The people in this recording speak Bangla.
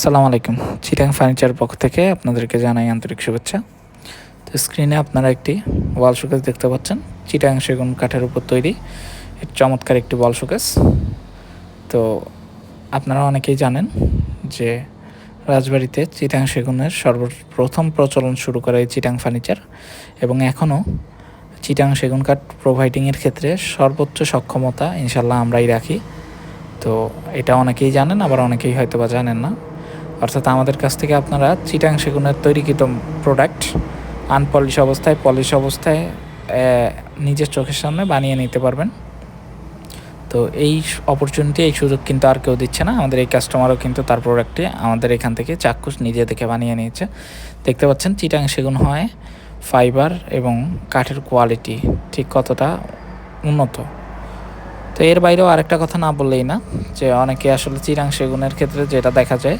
আসসালামু আলাইকুম। চিটাং ফার্নিচারের পক্ষ থেকে আপনাদেরকে জানাই আন্তরিক শুভেচ্ছা। তো স্ক্রিনে আপনারা একটি ওয়াল শোকেস দেখতে পাচ্ছেন। চিটাং সেগুন কাঠের উপর তৈরি চমৎকার একটি ওয়াল শোকেস। তো আপনারা অনেকেই জানেন যে রাজবাড়িতে চিটাং সেগুনের সর্বপ্রথম প্রচলন শুরু করে এই চিটাং ফার্নিচার, এবং এখনও চিটাং সেগুন কাঠ প্রোভাইডিংয়ের ক্ষেত্রে সর্বোচ্চ সক্ষমতা ইনশাল্লাহ আমরাই রাখি। তো এটা অনেকেই জানেন, আবার অনেকেই হয়তো বা জানেন না। অর্থাৎ আমাদের কাছ থেকে আপনারা চিটাং সেগুনের তৈরিকৃত প্রোডাক্ট আনপলিশ অবস্থায়, পলিশ অবস্থায় নিজের চোখের সামনে বানিয়ে নিতে পারবেন। তো এই অপরচুনিটি, এই সুযোগ কিন্তু আর কেউ দিচ্ছে না। আমাদের এই কাস্টমারও কিন্তু তার প্রোডাক্টটি আমাদের এখান থেকে চাক্ষুষ নিজে দেখে বানিয়ে নিয়েছে। দেখতে পাচ্ছেন চিটাং সেগুন হয় ফাইবার এবং কাঠের কোয়ালিটি ঠিক কতটা উন্নত। তো এর বাইরেও আরেকটা কথা না বললেই না, যে অনেকে আসলে চিটাং সেগুনের ক্ষেত্রে যেটা দেখা যায়